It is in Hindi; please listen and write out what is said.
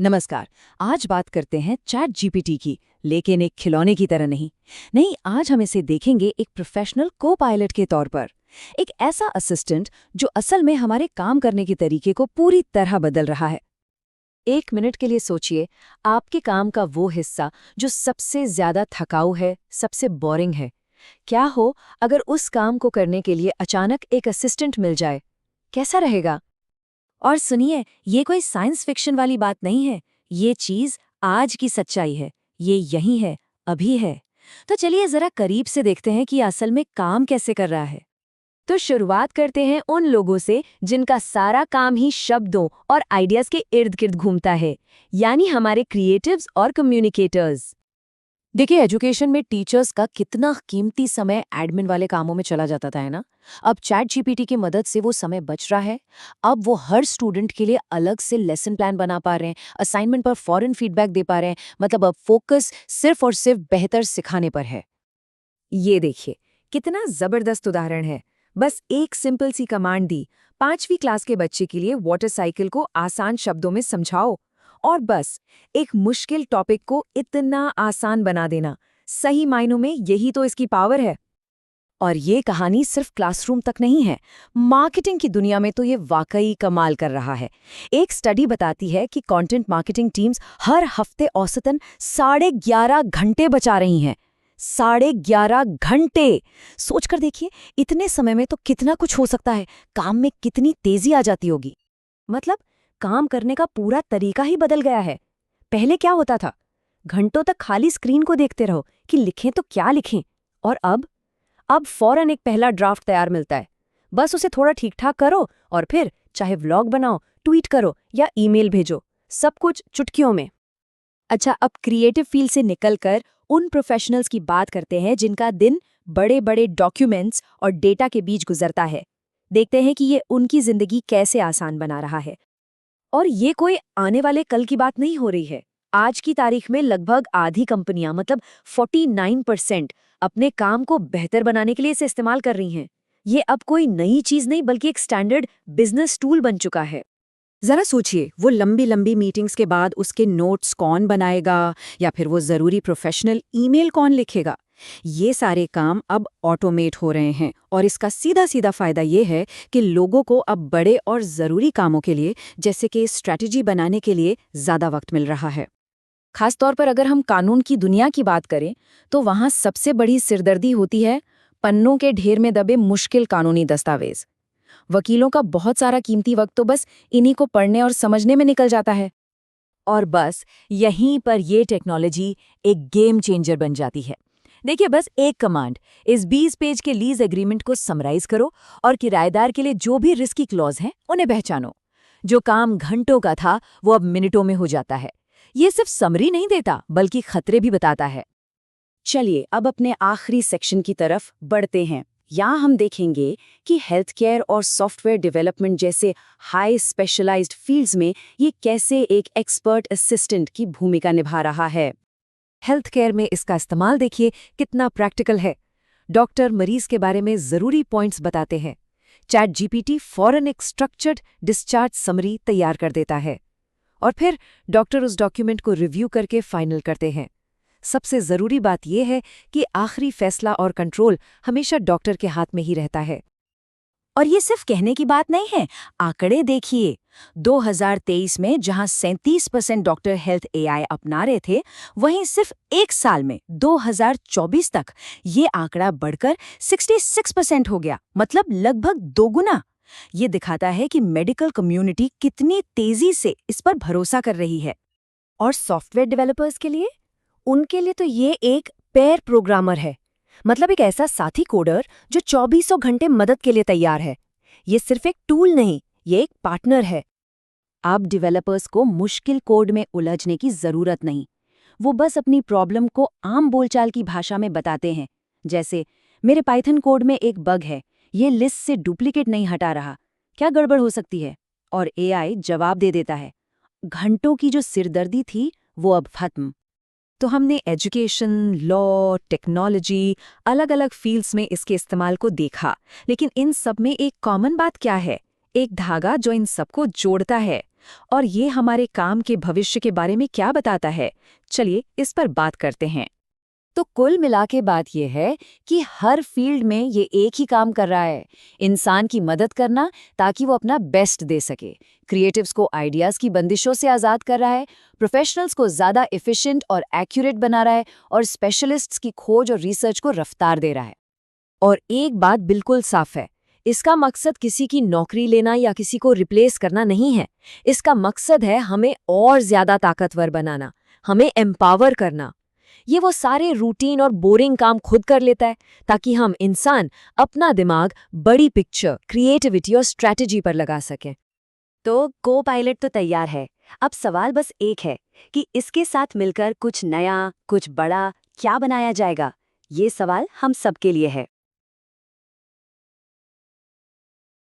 नमस्कार। आज बात करते हैं चैट जीपीटी की, लेकिन एक खिलौने की तरह नहीं। नहीं, आज हम इसे देखेंगे एक प्रोफेशनल को पायलट के तौर पर। एक ऐसा असिस्टेंट जो असल में हमारे काम करने के तरीके को पूरी तरह बदल रहा है। एक मिनट के लिए सोचिए, आपके काम का वो हिस्सा जो सबसे ज्यादा थकाऊ है, सबसे बोरिंग है। क्या हो अगर उस काम को करने के लिए अचानक एक असिस्टेंट मिल जाए? कैसा रहेगा? और सुनिए, ये कोई साइंस फिक्शन वाली बात नहीं है। ये चीज आज की सच्चाई है। ये यही है, अभी है। तो चलिए जरा करीब से देखते हैं कि असल में काम कैसे कर रहा है। तो शुरुआत करते हैं उन लोगों से जिनका सारा काम ही शब्दों और आइडियाज के इर्द गिर्द घूमता है, यानी हमारे क्रिएटिव्स और कम्युनिकेटर्स। देखिए, एजुकेशन में टीचर्स का कितना कीमती समय एडमिन वाले कामों में चला जाता था, है ना? अब चैट जीपीटी की मदद से वो समय बच रहा है। अब वो हर स्टूडेंट के लिए अलग से लेसन प्लान बना पा रहे हैं, असाइनमेंट पर फौरन फीडबैक दे पा रहे हैं। मतलब अब फोकस सिर्फ और सिर्फ बेहतर सिखाने पर है। ये देखिए, कितना जबरदस्त उदाहरण है। बस एक सिंपल सी कमांड दी, 5वीं क्लास के बच्चे के लिए वाटर साइकिल को आसान शब्दों में समझाओ, और बस एक मुश्किल टॉपिक को इतना आसान बना देना। सही मायनों में यही तो इसकी पावर है। और ये कहानी सिर्फ क्लासरूम तक नहीं है, मार्केटिंग की दुनिया में तो ये वाकई कमाल कर रहा है। एक स्टडी बताती है कि कंटेंट मार्केटिंग टीम्स हर हफ्ते औसतन 11.5 घंटे बचा रही हैं। 11.5 घंटे! सोचकर देखिए, इतने समय में तो कितना कुछ हो सकता है, काम में कितनी तेजी आ जाती होगी। मतलब काम करने का पूरा तरीका ही बदल गया है। पहले क्या होता था? घंटों तक खाली स्क्रीन को देखते रहो कि लिखें तो क्या लिखें। और अब फौरन एक पहला ड्राफ्ट तैयार मिलता है। बस उसे थोड़ा ठीक ठाक करो और फिर चाहे व्लॉग बनाओ, ट्वीट करो या ईमेल भेजो, सब कुछ चुटकियों में। अच्छा, अब क्रिएटिव फील्ड से निकलकर उन प्रोफेशनल्स की बात करते हैं जिनका दिन बड़े बड़े डॉक्यूमेंट्स और डेटा के बीच गुजरता है। देखते हैं कि ये उनकी जिंदगी कैसे आसान बना रहा है। और ये कोई आने वाले कल की बात नहीं हो रही है। आज की तारीख में लगभग आधी कंपनियां, मतलब 49%, अपने काम को बेहतर बनाने के लिए इसे इस्तेमाल कर रही हैं। ये अब कोई नई चीज नहीं, बल्कि एक स्टैंडर्ड बिजनेस टूल बन चुका है। जरा सोचिए, वो लंबी लंबी मीटिंग्स के बाद उसके नोट्स कौन बनाएगा, या फिर वो जरूरी प्रोफेशनल ईमेल कौन लिखेगा? ये सारे काम अब ऑटोमेट हो रहे हैं, और इसका सीधा सीधा फायदा ये है कि लोगों को अब बड़े और जरूरी कामों के लिए, जैसे कि स्ट्रैटेजी बनाने के लिए, ज्यादा वक्त मिल रहा है। खासतौर पर अगर हम कानून की दुनिया की बात करें, तो वहां सबसे बड़ी सिरदर्दी होती है पन्नों के ढेर में दबे मुश्किल कानूनी दस्तावेज। वकीलों का बहुत सारा कीमती वक्त तो बस इन्हीं को पढ़ने और समझने में निकल जाता है। और बस यहीं पर ये टेक्नोलॉजी एक गेम चेंजर बन जाती है। देखिए, बस एक कमांड, इस 20 पेज के लीज एग्रीमेंट को समराइज करो और किराएदार के लिए जो भी रिस्की क्लॉज हैं उन्हें पहचानो। जो काम घंटों का था वो अब मिनटों में हो जाता है। ये सिर्फ समरी नहीं देता, बल्कि खतरे भी बताता है। चलिए अब अपने आखिरी सेक्शन की तरफ बढ़ते हैं। यहाँ हम देखेंगे कि हेल्थ केयर और सॉफ्टवेयर डेवलपमेंट जैसे हाई स्पेशलाइज्ड फील्ड्स में ये कैसे एक एक्सपर्ट असिस्टेंट की भूमिका निभा रहा है। हेल्थ केयर में इसका इस्तेमाल देखिए कितना प्रैक्टिकल है। डॉक्टर मरीज के बारे में जरूरी पॉइंट्स बताते हैं। चैट जीपीटी फौरन एक स्ट्रक्चर्ड डिस्चार्ज समरी तैयार कर देता है, और फिर डॉक्टर उस डॉक्यूमेंट को रिव्यू करके फाइनल करते हैं। सबसे जरूरी बात यह है कि आखिरी फैसला और कंट्रोल हमेशा डॉक्टर के हाथ में ही रहता है। और ये सिर्फ कहने की बात नहीं है, आंकड़े देखिए। 2023 में जहां 37% डॉक्टर हेल्थ एआई अपना रहे थे, वहीं सिर्फ एक साल में 2024 तक ये आंकड़ा बढ़कर 66% हो गया। मतलब लगभग दोगुना। ये दिखाता है कि मेडिकल कम्युनिटी कितनी तेजी से इस पर भरोसा कर रही है। और सॉफ्टवेयर डेवलपर्स के लिए, उनके लिए तो ये एक पेयर प्रोग्रामर है। मतलब एक ऐसा साथी कोडर जो 2400 घंटे मदद के लिए तैयार है। ये सिर्फ एक टूल नहीं, ये एक पार्टनर है। अब डेवलपर्स को मुश्किल कोड में उलझने की जरूरत नहीं। वो बस अपनी प्रॉब्लम को आम बोलचाल की भाषा में बताते हैं। जैसे, मेरे पाइथन कोड में एक बग है, ये लिस्ट से डुप्लीकेट नहीं हटा रहा, क्या गड़बड़ हो सकती है? और एआई जवाब दे देता है। घंटों की जो सिरदर्दी थी वो अब खत्म। तो हमने एजुकेशन, लॉ, टेक्नोलॉजी, अलग अलग फील्ड्स में इसके इस्तेमाल को देखा। लेकिन इन सब में एक कॉमन बात क्या है? एक धागा जो इन सबको जोड़ता है, और ये हमारे काम के भविष्य के बारे में क्या बताता है? चलिए इस पर बात करते हैं। तो कुल मिला के बात यह है कि हर फील्ड में ये एक ही काम कर रहा है, इंसान की मदद करना ताकि वो अपना बेस्ट दे सके। क्रिएटिव्स को आइडियाज़ की बंदिशों से आज़ाद कर रहा है, प्रोफेशनल्स को ज़्यादा एफिशिएंट और एक्यूरेट बना रहा है, और स्पेशलिस्ट्स की खोज और रिसर्च को रफ्तार दे रहा है। और एक बात बिल्कुल साफ है, इसका मकसद किसी की नौकरी लेना या किसी को रिप्लेस करना नहीं है। इसका मकसद है हमें और ज़्यादा ताकतवर बनाना, हमें एम्पावर करना। ये वो सारे रूटीन और बोरिंग काम खुद कर लेता है ताकि हम इंसान अपना दिमाग बड़ी पिक्चर, क्रिएटिविटी और स्ट्रैटेजी पर लगा सकें। तो को पायलट तो तैयार है। अब सवाल बस एक है कि इसके साथ मिलकर कुछ नया, कुछ बड़ा क्या बनाया जाएगा? ये सवाल हम सबके लिए है।